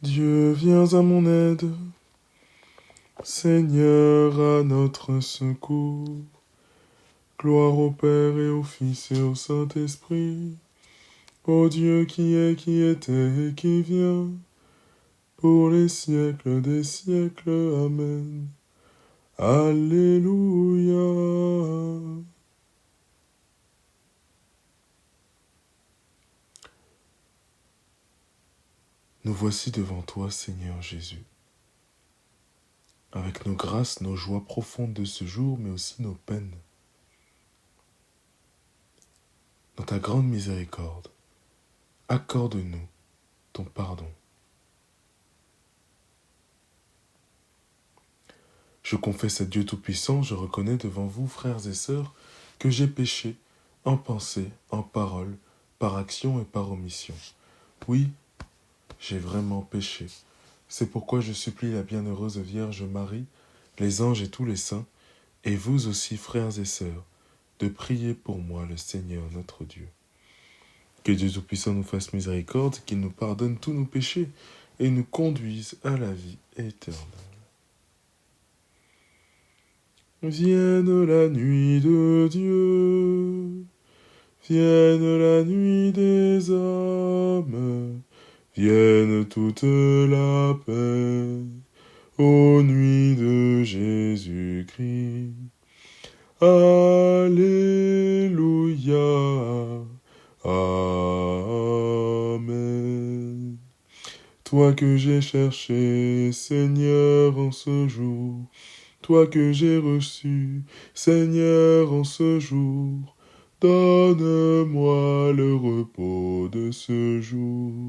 Dieu, viens à mon aide. Seigneur, à notre secours. Gloire au Père et au Fils et au Saint-Esprit. Ô Dieu qui est, qui était et qui vient, pour les siècles des siècles. Amen. Alléluia. Nous voici devant toi, Seigneur Jésus, avec nos grâces, nos joies profondes de ce jour, mais aussi nos peines. Dans ta grande miséricorde, accorde-nous ton pardon. Je confesse à Dieu Tout-Puissant, je reconnais devant vous, frères et sœurs, que j'ai péché en pensée, en parole, par action et par omission. Oui, j'ai vraiment péché. C'est pourquoi je supplie la bienheureuse Vierge Marie, les anges et tous les saints, et vous aussi, frères et sœurs, de prier pour moi le Seigneur notre Dieu. Que Dieu Tout-Puissant nous fasse miséricorde, qu'il nous pardonne tous nos péchés et nous conduise à la vie éternelle. Vienne la nuit de Dieu, vienne la nuit des hommes, vienne toute la paix, ô nuit de Jésus-Christ. Alléluia. Amen. Toi que j'ai cherché, Seigneur, en ce jour, toi que j'ai reçu, Seigneur, en ce jour, donne-moi le repos de ce jour.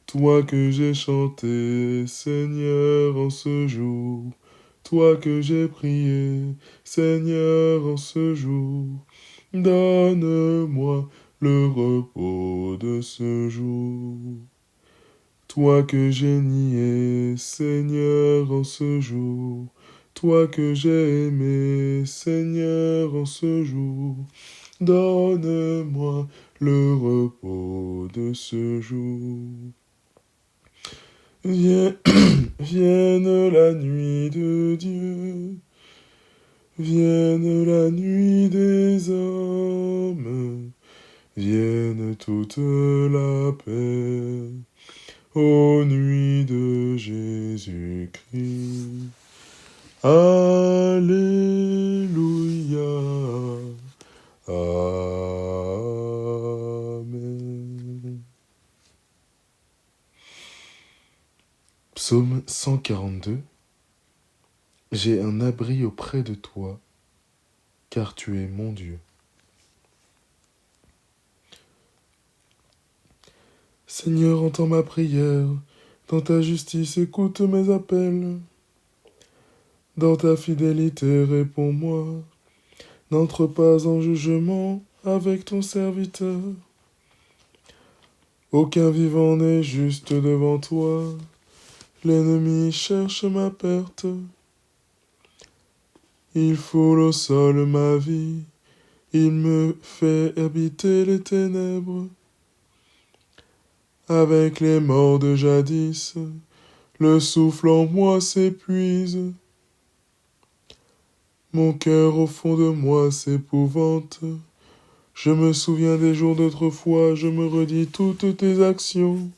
Toi que j'ai chanté, Seigneur, en ce jour, toi que j'ai prié, Seigneur, en ce jour, donne-moi le repos de ce jour. Toi que j'ai nié, Seigneur, en ce jour, toi que j'ai aimé, Seigneur, en ce jour, donne-moi le repos de ce jour. Vienne la nuit de Dieu, vienne la nuit des hommes, vienne toute la paix, ô nuit de Jésus-Christ. Alléluia. Amen. Psaume 142. J'ai un abri auprès de toi, car tu es mon Dieu. Seigneur, entends ma prière, dans ta justice écoute mes appels. Dans ta fidélité réponds-moi, n'entre pas en jugement avec ton serviteur. Aucun vivant n'est juste devant toi, l'ennemi cherche ma perte. Il foule au sol ma vie, il me fait habiter les ténèbres. Avec les morts de jadis, le souffle en moi s'épuise. Mon cœur au fond de moi s'épouvante. Je me souviens des jours d'autrefois, je me redis toutes tes actions.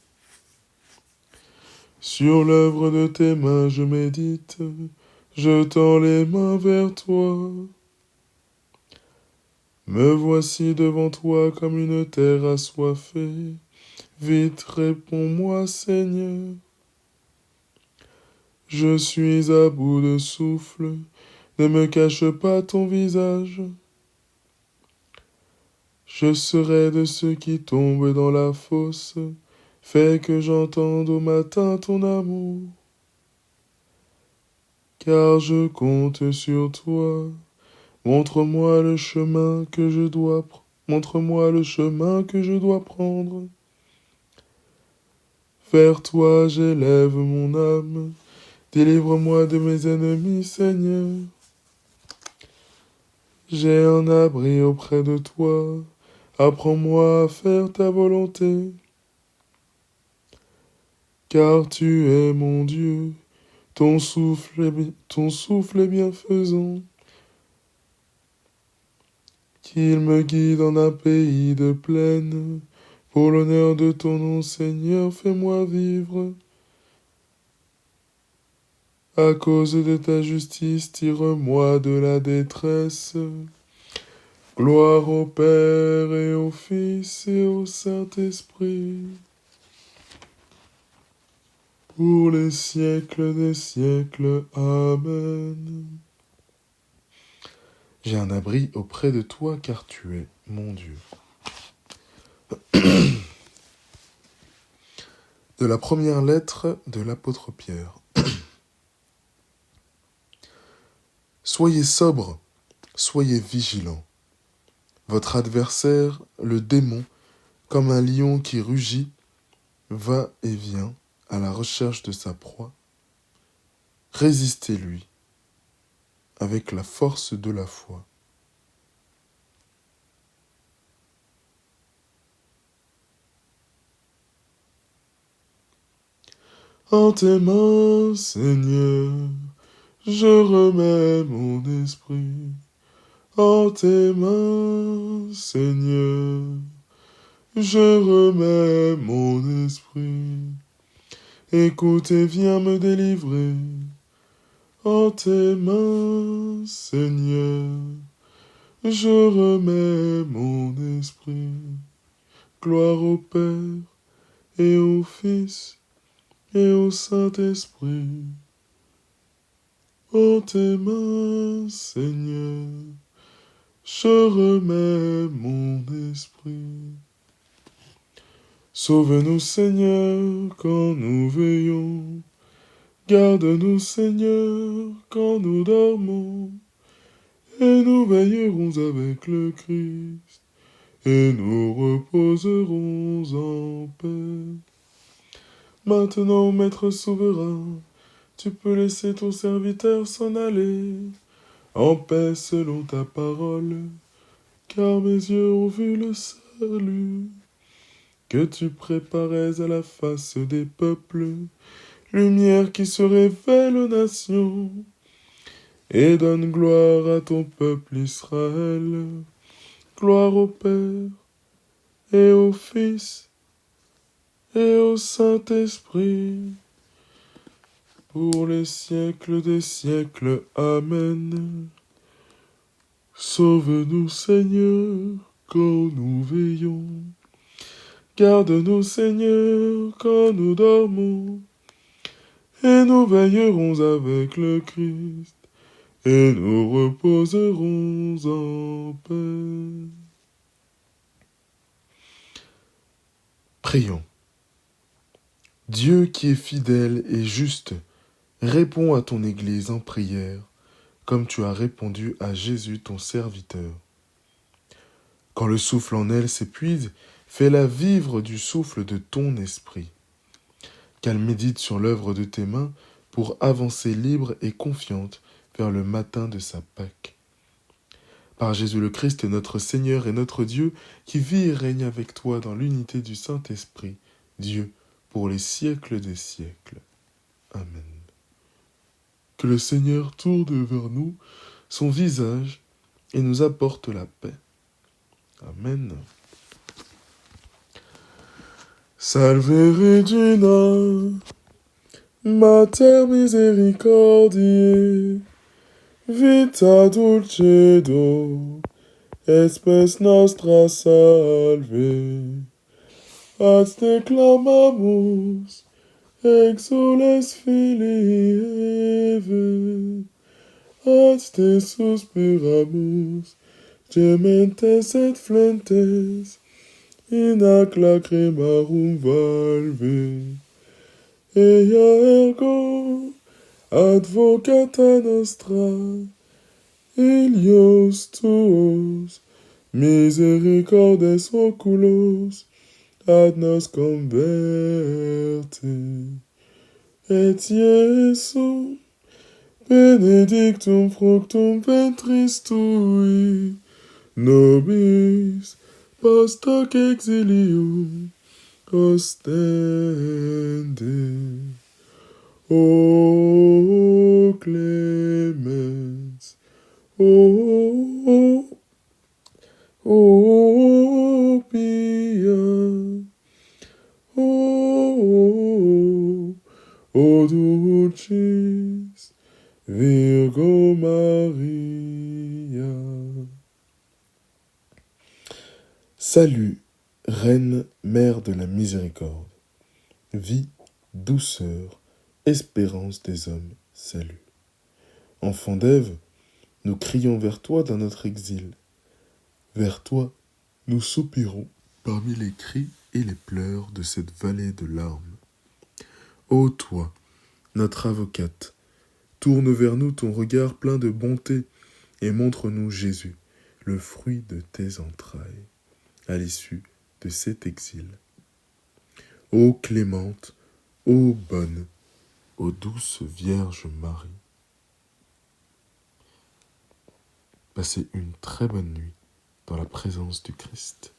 Sur l'œuvre de tes mains je médite, je tends les mains vers toi. Me voici devant toi comme une terre assoiffée. Vite réponds-moi, Seigneur. Je suis à bout de souffle, ne me cache pas ton visage. Je serai de ceux qui tombent dans la fosse, fais que j'entende au matin ton amour. Car je compte sur toi, montre-moi le chemin que je dois prendre. Vers toi j'élève mon âme, délivre-moi de mes ennemis, Seigneur. J'ai un abri auprès de toi, apprends-moi à faire ta volonté. car tu es mon Dieu, ton souffle est bienfaisant. Qu'il me guide en un pays de plaine, pour l'honneur de ton nom, Seigneur, fais-moi vivre. À cause de ta justice, tire-moi de la détresse. Gloire au Père et au Fils et au Saint-Esprit, pour les siècles des siècles. Amen. J'ai un abri auprès de toi, car tu es mon Dieu. De la première lettre de l'apôtre Pierre. Soyez sobres, soyez vigilants. Votre adversaire, le démon, comme un lion qui rugit, va et vient à la recherche de sa proie. Résistez-lui avec la force de la foi. En tes mains, Seigneur, je remets mon esprit. En tes mains, Seigneur, je remets mon esprit. Écoute et viens me délivrer. En tes mains, Seigneur, je remets mon esprit. Gloire au Père et au Fils et au Saint-Esprit. En tes mains, Seigneur, je remets mon esprit. Sauve-nous, Seigneur, quand nous veillons. Garde-nous, Seigneur, quand nous dormons. Et nous veillerons avec le Christ, et nous reposerons en paix. Maintenant, Maître souverain, tu peux laisser ton serviteur s'en aller, en paix selon ta parole, car mes yeux ont vu le salut que tu préparais à la face des peuples, lumière qui se révèle aux nations, et donne gloire à ton peuple Israël. Gloire au Père, et au Fils, et au Saint-Esprit, pour les siècles des siècles. Amen. Sauve-nous, Seigneur, quand nous veillons. Garde-nous, Seigneur, quand nous dormons. Et nous veillerons avec le Christ, et nous reposerons en paix. Prions. Dieu qui est fidèle et juste, réponds à ton Église en prière, comme tu as répondu à Jésus ton serviteur. Quand le souffle en elle s'épuise, fais-la vivre du souffle de ton esprit. Qu'elle médite sur l'œuvre de tes mains pour avancer libre et confiante vers le matin de sa Pâque. Par Jésus le Christ, notre Seigneur et notre Dieu, qui vit et règne avec toi dans l'unité du Saint-Esprit, Dieu, pour les siècles des siècles. Amen. Que le Seigneur tourne vers nous son visage et nous apporte la paix. Amen. Salve Regina, Mater misericordiae, vita dulcedo, et spes nostra salve. Ad te clamamus, exules filii Eve, ad te suspiramus, gementes et flentes, in ac lacrimarum valve. Ea ergo, advocata nostra, ilios tuos, misericordes oculos, ad nos converte. Et Iesum, benedictum fructum ventris tui, nobis post hoc exilium ostende. O clemens, o pia, o dulcis Virgo Maria. Salut, Reine, Mère de la Miséricorde. Vie, douceur, espérance des hommes, salut. Enfant d'Ève, nous crions vers toi dans notre exil. Vers toi, nous soupirons parmi les cris et les pleurs de cette vallée de larmes. Ô toi, notre avocate, tourne vers nous ton regard plein de bonté et montre-nous Jésus, le fruit de tes entrailles, à l'issue de cet exil. Ô clémente, ô bonne, ô douce Vierge Marie. Passez une très bonne nuit dans la présence du Christ.